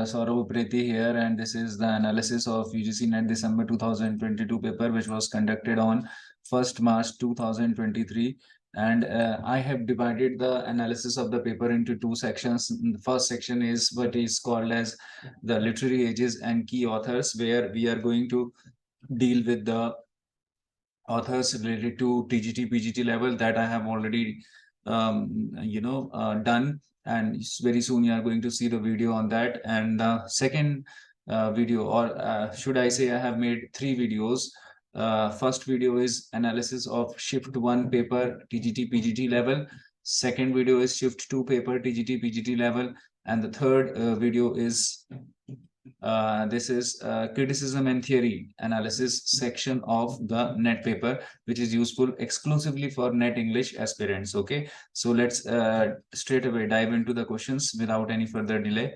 Saurabh Upreti here, and this is the analysis of UGC NET December 2022 paper, which was conducted on 1st March 2023. And I have divided the analysis of the paper into two sections. The first section is what is called as the literary ages and key authors, where we are going to deal with the authors related to TGT, PGT level that I have already, done. And very soon you are going to see the video on that. And the second video, or should I say, I have made three videos. First video is analysis of Shift 1 paper TGT, PGT level. Second video is Shift 2 paper TGT, PGT level. And the third video is this is criticism and theory analysis section of the NET paper, which is useful exclusively for NET English aspirants. Okay, so let's straight away dive into the questions without any further delay.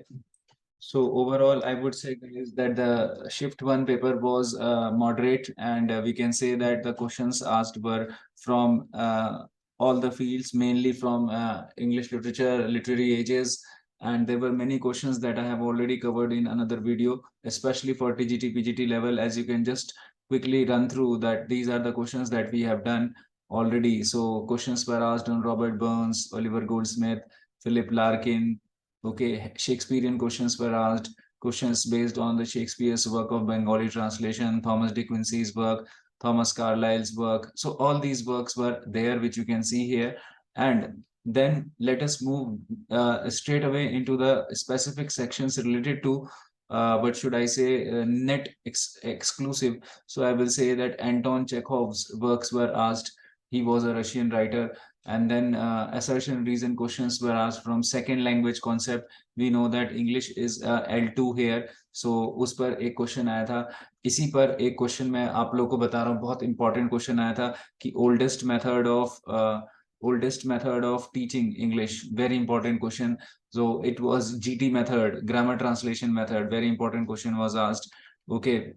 So overall, I would say is that the Shift 1 paper was moderate, and we can say that the questions asked were from all the fields, mainly from English literature, literary ages, and there were many questions that I have already covered in another video, especially for TGT, PGT level. As you can just quickly run through that, these are the questions that we have done already. So questions were asked on Robert Burns, Oliver Goldsmith, Philip Larkin. Okay, Shakespearean questions were asked, questions based on the Shakespeare's work of Bengali translation, Thomas De Quincey's work, Thomas Carlyle's work. So all these works were there, which you can see here. And then let us move straight away into the specific sections related to what should I say, NET exclusive. So I will say that Anton Chekhov's works were asked. He was a Russian writer. And then assertion reason questions were asked from second language concept. We know that English is L2 here. So उस पर एक question आया था. इसी पर एक question मैं आप लोगों को बता रहा हूँ, बहुत इंपॉर्टेंट क्वेश्चन आया था कि oldest method of teaching English. Very important question. So it was GT method, grammar translation method. Very important question was asked. Okay.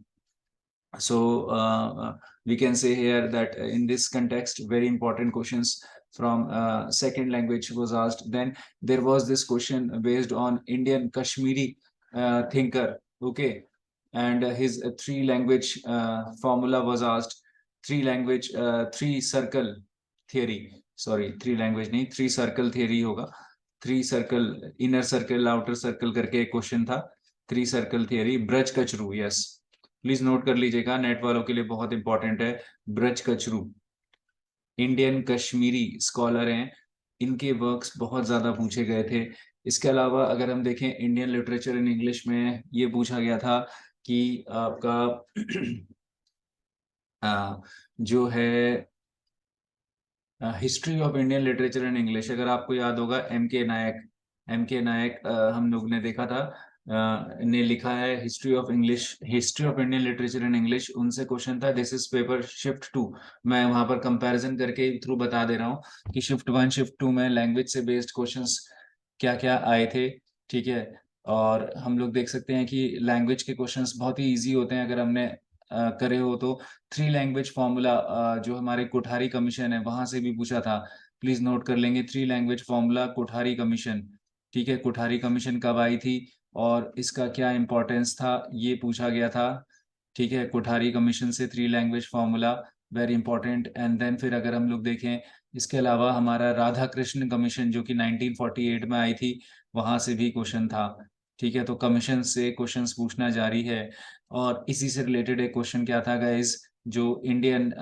So we can say here that in this context, very important questions from second language was asked. Then there was this question based on Indian Kashmiri thinker. Okay. And his three language formula was asked. Three circle theory. Sorry, three language नहीं, three circle theory होगा. Three circle, inner circle, outer circle करके एक question था. Three circle theory, Braj Kachru. Yes. Please note कर लीजिएगा, net वालों के लिए बहुत इंपॉर्टेंट है. ब्रज कचरू इंडियन कश्मीरी स्कॉलर हैं, इनके वर्क्स बहुत ज्यादा पूछे गए थे. इसके अलावा अगर हम देखें इंडियन लिटरेचर इन इंग्लिश में, ये पूछा गया था कि आपका जो है history of Indian literature in English, अगर आपको याद होगा एम के नायक हम लोग ने देखा था, ने लिखा है history of Indian literature in English. उनसे क्वेश्चन था. This is paper shift 2. मैं वहां पर कंपैरिजन करके थ्रू बता दे रहा हूँ कि शिफ्ट 1 शिफ्ट 2 में लैंग्वेज से बेस्ड क्वेश्चंस क्या क्या आए थे. ठीक है, और हम लोग देख सकते हैं कि लैंग्वेज के क्वेश्चंस बहुत ही ईजी होते हैं अगर हमने करे हो तो. थ्री लैंग्वेज फॉर्मूला जो हमारे कोठारी कमीशन है वहां से भी पूछा था. प्लीज नोट कर लेंगे, three language formula Kothari commission. ठीक है, कोठारी कमीशन कब आई थी और इसका क्या इंपॉर्टेंस था, ये पूछा गया था. ठीक है, कोठारी कमीशन से three language formula, very important. And then फिर अगर हम लोग देखें, इसके अलावा हमारा राधा कृष्ण कमीशन जो कि 1948 में आई थी, वहां से भी क्वेश्चन था. ठीक है, तो कमीशन से क्वेश्चंस पूछना जारी है. और इसी से रिलेटेड एक क्वेश्चन क्या था गाइस, जो इंडियन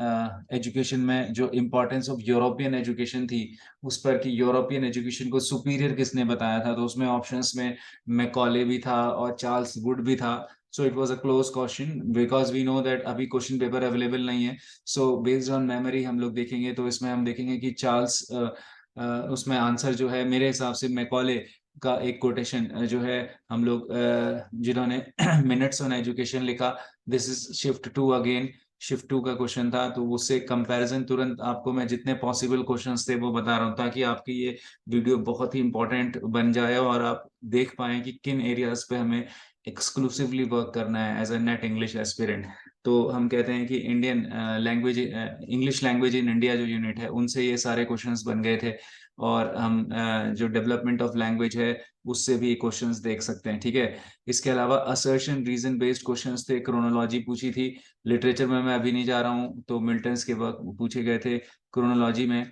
एजुकेशन में जो इम्पोर्टेंस ऑफ यूरोपियन एजुकेशन थी, उस पर कि यूरोपियन एजुकेशन को सुपीरियर किसने बताया था, तो उसमें ऑप्शंस में मैकॉले भी था और चार्ल्स वुड भी था. So it was a close question because we know that अभी क्वेश्चन पेपर अवेलेबल नहीं है. सो बेस्ड ऑन मेमोरी हम लोग देखेंगे तो इसमें हम देखेंगे कि चार्ल्स उसमें आंसर जो है मेरे हिसाब से मैकॉले का एक कोटेशन जो है, हम लोग जिन्होंने मिनट्स ऑन एजुकेशन लिखा, this is shift 2 again. Shift 2 का क्वेश्चन था, तो उससे कंपैरिजन तुरंत आपको मैं जितने पॉसिबल क्वेश्चंस थे वो बता रहा हूँ, ताकि आपकी ये वीडियो बहुत ही इंपॉर्टेंट बन जाए और आप देख पाए कि किन एरियाज पे हमें एक्सक्लूसिवली वर्क करना है as a NET English aspirant. तो हम कहते हैं कि Indian language, English language in India जो यूनिट है, उनसे ये सारे क्वेश्चंस बन गए थे. और हम जो डेवलपमेंट ऑफ लैंग्वेज है उससे भी क्वेश्चंस देख सकते हैं, ठीक है। इसके अलावा असर्शन रीजन बेस्ड क्वेश्चंस थे, क्रोनोलॉजी पूछी थी। लिटरेचर में मैं अभी नहीं जा रहा हूँ, तो मिल्टन्स के वर्क पूछे गए थे। क्रोनोलॉजी में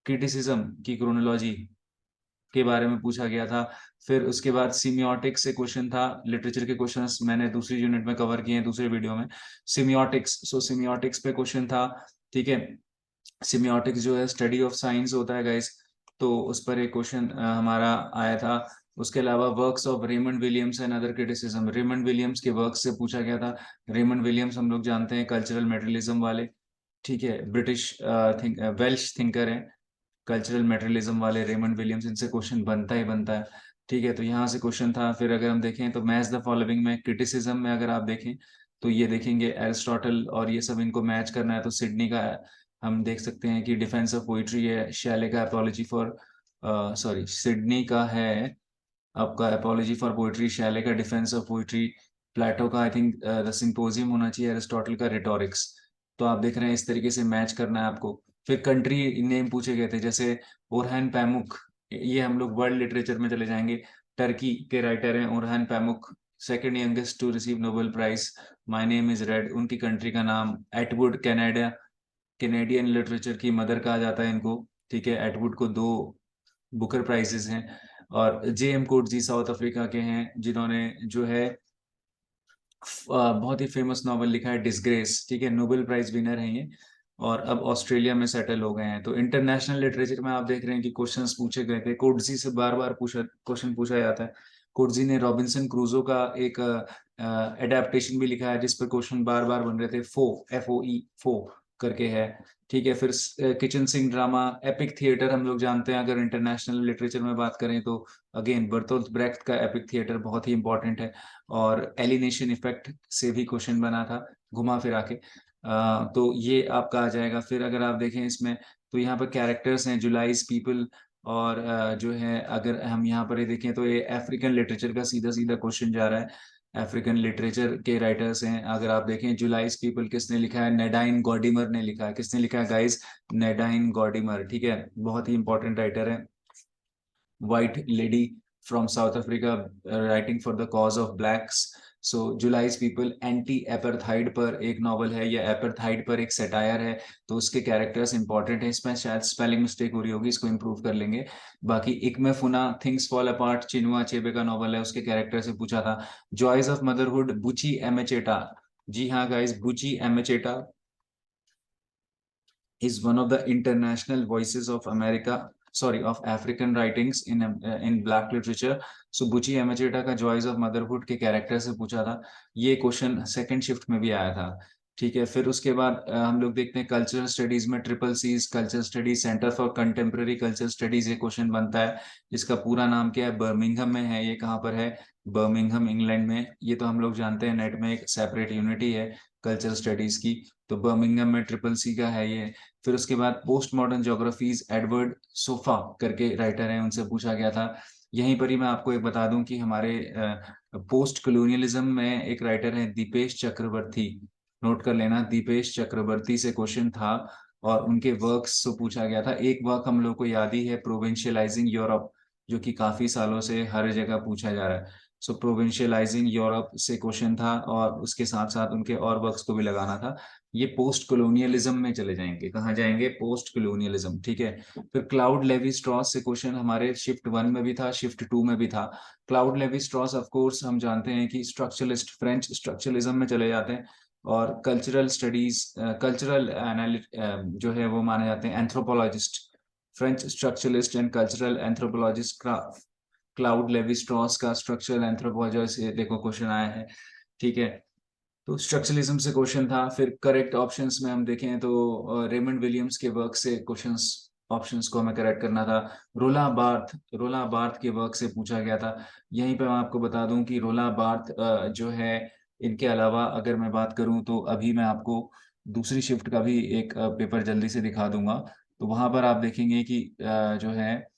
क्रिटिसिज्म की क्रोनोलॉजी के बारे में पूछा गया था। फिर उसके बाद सीमियोटिक्स से क्वेश्चन था। लिटरेचर के क्वेश्चंस मैंने दूसरी यूनिट में कवर किए हैं, दूसरे वीडियो में। सीमियोटिक्स, सो सीमियोटिक्स पे क्वेश्चन था, ठीक है। सिमियोटिक्स जो है स्टडी ऑफ साइंस होता है गाइस, तो उस पर एक क्वेश्चन हमारा आया था। उसके अलावा works of Raymond Williams and other criticism, Raymond Williams के वर्क्स से पूछा गया था। रेमंड विलियम्स हम लोग जानते हैं कल्चरल मेटेरियलिज्म वाले, ठीक है, ब्रिटिश वेल्श थिंकर हैं। कल्चरल मेटेरियलिज्म वाले रेमंड विलियम्स, इनसे क्वेश्चन बनता ही बनता है, ठीक है। तो यहाँ से क्वेश्चन था। फिर अगर हम देखें तो मैच द फॉलोइंग में क्रिटिसिज्म में अगर आप देखें तो ये देखेंगे एरिस्टोटल और ये सब, इनको मैच करना है तो सिडनी का हम देख सकते हैं कि डिफेंस ऑफ पोइट्री है। शैले का अपॉलॉजी फॉर, सॉरी, सिडनी का है आपका अपॉलॉजी फॉर पोइट्री, शैले का डिफेंस ऑफ पोइट्री, प्लेटो का आई थिंक द सिंपोजियम होना चाहिए, एरिस्टोटल का रिटोरिक्स। तो आप देख रहे हैं इस तरीके से मैच करना है आपको। फिर कंट्री नेम पूछे गए थे, जैसे ओरहान पैमुक, ये हम लोग वर्ल्ड लिटरेचर में चले जाएंगे। टर्की के राइटर हैं Orhan Pamuk, second youngest to receive Nobel prize. My name is red, उनकी कंट्री का नाम। एटवुड, कनाडा, कैनेडियन लिटरेचर की मदर कहा जाता है इनको, ठीक है। एटवुड को 2 बुकर प्राइजेस हैं। और जे एम कोटजी साउथ अफ्रीका के हैं, जिन्होंने जो है बहुत ही फेमस नॉवल लिखा है डिसग्रेस, ठीक है, नोबेल प्राइज विनर हैं ये, और अब ऑस्ट्रेलिया में सेटल हो गए हैं। तो इंटरनेशनल लिटरेचर में आप देख रहे हैं कि क्वेश्चंस पूछे गए थे। कोटजी से बार बार पूछा क्वेश्चन पूछा जाता है। कोटजी ने रॉबिन्सन क्रूजो का एक एडेप्टेशन भी लिखा है जिस पर क्वेश्चन बार बार बन रहे थे। फो, FOE, फो करके है, ठीक है। फिर kitchen Singh drama, epic theatre हम लोग जानते हैं अगर इंटरनेशनल लिटरेचर में बात करें तो। अगेन बर्तोल्ट ब्रेख्ट का एपिक थिएटर बहुत ही इंपॉर्टेंट है। और एलिनेशन इफेक्ट से भी क्वेश्चन बना था घुमा फिरा के। तो ये आपका आ जाएगा। फिर अगर आप देखें इसमें तो यहाँ पर कैरेक्टर्स हैं, जुलाइस पीपल, और जो है अगर हम यहाँ पर ये देखें तो ये अफ्रीकन लिटरेचर का सीधा सीधा क्वेश्चन जा रहा है। अफ्रीकन लिटरेचर के राइटर्स हैं, अगर आप देखें जुलाइस पीपल किसने लिखा है, नेडाइन गॉडिमर ने लिखा है। किसने लिखा है गाइस? नेडाइन गॉडिमर, ठीक है, बहुत ही इंपॉर्टेंट राइटर है। white lady from South Africa writing for the cause of blacks. So July's people anti apartheid पर एक नॉवल है, या एपरथाइड पर एक सेटायर है, तो उसके कैरेक्टर्स इंपॉर्टेंट है। इसमें शायद स्पेलिंग मिस्टेक हो रही होगी, इसको इम्प्रूव कर लेंगे। बाकी इकमे फुना, things fall apart, Chinua Achebe का नॉवल है, उसके कैरेक्टर से पूछा था। जॉयज ऑफ मदरहुड, बुची एमेचेटा। जी हाँ गाइस, बुची एमेचेटा is one of the international voices of America, sorry, of African writings in black literature. So बुची एमेचेटा का जॉयज ऑफ मदरहुड के कैरेक्टर से पूछा था। ये क्वेश्चन सेकंड शिफ्ट में भी आया था, ठीक है। फिर उसके बाद हम लोग देखते हैं कल्चरल स्टडीज में triple Cs cultural studies, centre for contemporary cultural studies, ये क्वेश्चन बनता है। इसका पूरा नाम क्या है? बर्मिंघम में है। ये कहाँ पर है? बर्मिंघम इंग्लैंड में। ये तो हम लोग जानते हैं, नेट में एक सेपरेट यूनिटी है कल्चरल स्टडीज की। तो बर्मिंघम में ट्रिपल सी का है ये। फिर उसके बाद post modern geographies, Edward sofa करके राइटर हैं, उनसे पूछा गया था। यहीं पर ही मैं आपको एक बता दूं कि हमारे पोस्ट कॉलोनियलिज्म में एक राइटर है दीपेश चक्रवर्ती, नोट कर लेना, दीपेश चक्रवर्ती से क्वेश्चन था और उनके वर्क्स से पूछा गया था। एक वर्क हम लोग को याद ही है, प्रोविंशियलाइजिंग यूरोप, जो कि काफी सालों से हर जगह पूछा जा रहा है। सो प्रोविंशियलाइजिंग यूरोप से क्वेश्चन था, और उसके साथ साथ उनके और वर्क्स को भी लगाना था। ये पोस्ट कॉलोनियलिज्म में चले जाएंगे। कहाँ जाएंगे? पोस्ट कॉलोनियलिज्म, ठीक है। फिर क्लाउड लेवी स्ट्रॉस से क्वेश्चन हमारे शिफ्ट 1 में भी था, शिफ्ट 2 में भी था। Cloud Levi Strauss of course हम जानते हैं कि स्ट्रक्चरलिस्ट, फ्रेंच स्ट्रक्चरलिज्म में चले जाते हैं। और कल्चरल स्टडीज, कल्चरल जो है वो माने जाते हैं anthropologist, French structuralist and cultural anthropologist का क्लाउड लेवी स्ट्रॉस का स्ट्रक्चरल एंथ्रोपोलॉजिस्ट, देखो क्वेश्चन आया है, ठीक है। तो स्ट्रक्चरलिज्म से क्वेश्चन था। फिर करेक्ट ऑप्शंस में हम देखें तो रेमंड विलियम्स के वर्क से क्वेश्चंस, ऑप्शंस को हमें करेक्ट करना था। रोला बार्थ के वर्क से पूछा गया था। यहीं पे मैं आपको बता दूं कि रोला बार्थ जो है, इनके अलावा अगर मैं बात करूं तो अभी मैं आपको दूसरी शिफ्ट का भी एक पेपर जल्दी से दिखा दूंगा। तो वहां पर आप देखेंगे कि जो है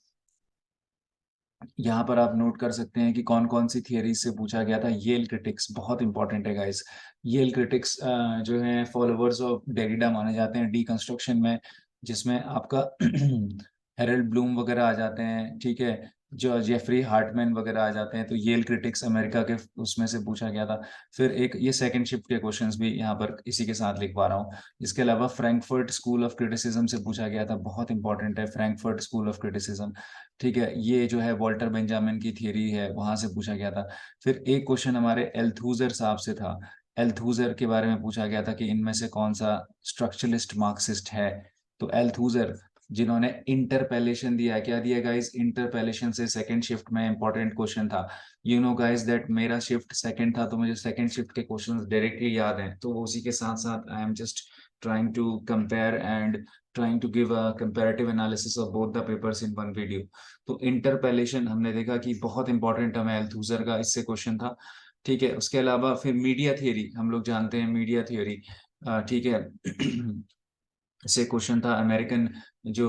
यहाँ पर आप नोट कर सकते हैं कि कौन कौन सी थियरीज से पूछा गया था। येल क्रिटिक्स बहुत इंपॉर्टेंट है गाइस। येल क्रिटिक्स जो है फॉलोअर्स ऑफ डेरिडा माने जाते हैं डीकंस्ट्रक्शन में, जिसमें आपका हेरल्ड ब्लूम वगैरह आ जाते हैं, ठीक है। जो जेफरी हार्टमैन वगैरह आ जाते हैं, तो येल क्रिटिक्स अमेरिका के उसमें से पूछा गया था। फिर एक ये सेकंड शिफ्ट के क्वेश्चंस भी यहाँ पर इसी के साथ लिख पा रहा हूँ। इसके अलावा फ्रैंकफर्ट स्कूल ऑफ क्रिटिसिज्म से पूछा गया था, बहुत इंपॉर्टेंट है फ्रैंकफर्ट स्कूल ऑफ क्रिटिसिज्म। ठीक है, ये जो है वॉल्टर बेंजामिन की थियरी है, वहां से पूछा गया था। फिर एक क्वेश्चन हमारे एल्थूजर साहब से था, एल्थूजर के बारे में पूछा गया था कि इनमें से कौन सा स्ट्रक्चरलिस्ट मार्क्सिस्ट है। तो एल्थूजर जिन्होंने इंटरपेलेशन दिया, क्या दिया गाइस, इंटरपेलेशन से सेकंड शिफ्ट में इंपॉर्टेंट क्वेश्चन था। यू नो गाइस दैट मेरा शिफ्ट सेकंड था, तो मुझे सेकंड शिफ्ट के क्वेश्चंस डायरेक्टली याद हैं, तो उसी के साथ साथ I am just trying to compare and trying to give a comparative analysis of both the papers in one video। तो इंटरपेलेशन हमने देखा कि बहुत इंपॉर्टेंट है, एल्थूजर का इससे क्वेश्चन था। ठीक है, उसके अलावा फिर मीडिया थियरी, हम लोग जानते हैं मीडिया थियरी, ठीक है से क्वेश्चन था। अमेरिकन जो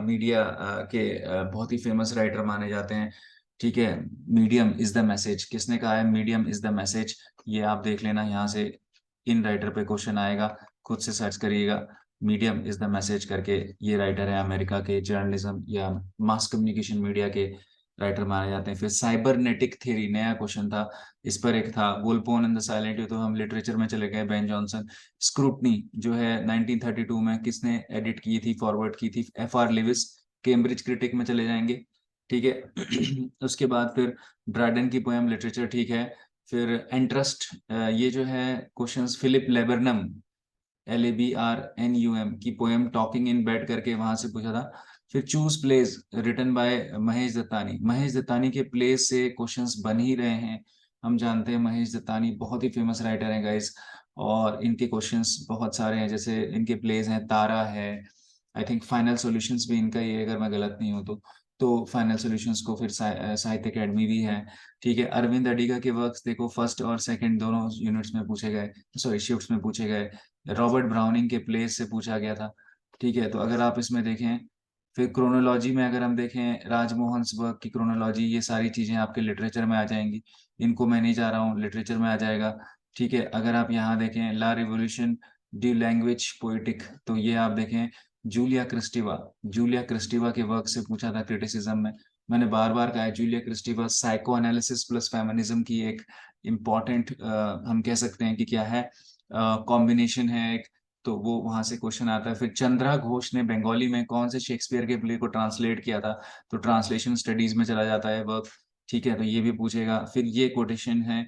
मीडिया के बहुत ही फेमस राइटर माने जाते हैं। ठीक है, मीडियम इज द मैसेज, किसने कहा है मीडियम इज द मैसेज, ये आप देख लेना, यहाँ से इन राइटर पे क्वेश्चन आएगा, खुद से सर्च करिएगा, मीडियम इज द मैसेज करके। ये राइटर है अमेरिका के, जर्नलिज्म या मास कम्युनिकेशन मीडिया के राइटर माने जाते हैं। फिर साइबरनेटिक थ्योरी नया क्वेश्चन था, इस पर एक था वोल्पोन एंड द साइलेंट, तो हम लिटरेचर में चले गए, बेन जॉनसन। स्क्रूटनी जो है 1932 में किसने एडिट की थी, फॉरवर्ड की थी, F R Lewis, Cambridge critic में चले जाएंगे। ठीक है उसके बाद फिर ड्रैडन की पोएम लिटरेचर, ठीक है। फिर एंट्रस्ट, ये जो है क्वेश्चंस फिलिप लेबरनम, LABRNUM की पोएम टॉकिंग इन बेड करके वहां से पूछा था। फिर choose place written by Mahesh Dattani, Mahesh Dattani के प्लेस से क्वेश्चंस बन ही रहे हैं। हम जानते हैं महेश दत्तानी बहुत ही फेमस राइटर हैं गाइस, और इनके क्वेश्चंस बहुत सारे हैं, जैसे इनके प्लेस हैं तारा है, आई थिंक फाइनल सॉल्यूशंस भी इनका ही है अगर मैं गलत नहीं हूँ तो फाइनल सॉल्यूशंस को फिर साहित्य अकेडमी भी है। ठीक है, अरविंद अडिगा के वर्क्स देखो, फर्स्ट और सेकंड दोनों यूनिट्स में पूछे गए, सॉरी शिफ्ट्स में पूछे गए। रॉबर्ट ब्राउनिंग के प्लेस से पूछा गया था। ठीक है, तो अगर आप इसमें देखें, फिर क्रोनोलॉजी में अगर हम देखें, राजमोहन वर्क की क्रोनोलॉजी, ये सारी चीजें आपके लिटरेचर में आ जाएंगी, इनको मैं नहीं जा रहा हूँ, लिटरेचर में आ जाएगा। ठीक है, अगर आप यहाँ देखें ला रिवोल्यूशन डी लैंग्वेज पोइटिक, तो ये आप देखें जूलिया क्रिस्टिवा, जूलिया क्रिस्टिवा के वर्क से पूछा था क्रिटिसिज्म में। मैंने बार बार कहा है, Julia Kristeva psycho analysis plus feminism की एक इम्पॉर्टेंट, हम कह सकते हैं कि क्या है, कॉम्बिनेशन है एक, तो वो वहां से क्वेश्चन आता है। फिर चंद्रा घोष ने बंगाली में कौन से शेक्सपियर के प्ले को ट्रांसलेट किया था, तो ट्रांसलेशन स्टडीज में चला जाता है वर्क। ठीक है, तो ये भी पूछेगा। फिर ये कोटेशन है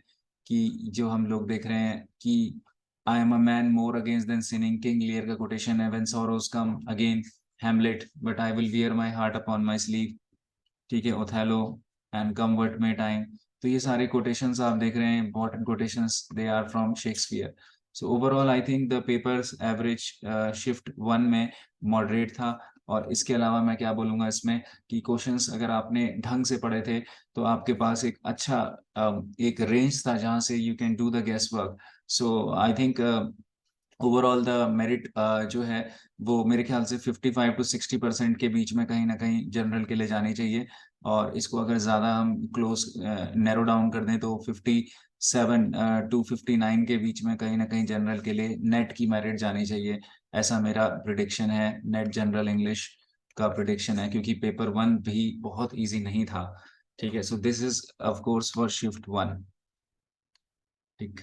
कि जो हम लोग देख रहे हैं कि I am a man more against than sinning, King Lear का कोटेशन है, when sorrows come again, Hamlet, but I will wear my heart upon my sleeve. ठीक है, Othello and come what may time. तो ये सारे quotations आप देख रहे हैं, important quotations, they are from Shakespeare. So overall I think the papers average shift one में मॉडरेट था। और इसके अलावा मैं क्या बोलूंगा इसमें, कि क्वेश्चंस अगर आपने ढंग से पढ़े थे, तो आपके पास एक अच्छा एक रेंज था जहां से you can do the guess work. So I think overall the merit जो है वो मेरे ख्याल से 55 to 60% के बीच में कहीं ना कहीं जनरल के लिए जानी चाहिए। और इसको अगर ज्यादा हम क्लोज नैरो डाउन कर दें, तो 57 to 59 के बीच में कहीं ना कहीं जनरल के लिए नेट की मेरिट जानी चाहिए। ऐसा मेरा प्रिडिक्शन है, नेट जनरल इंग्लिश का प्रिडिक्शन है, क्योंकि पेपर वन भी बहुत इजी नहीं था। ठीक है, so this is of course for shift one. ठीक।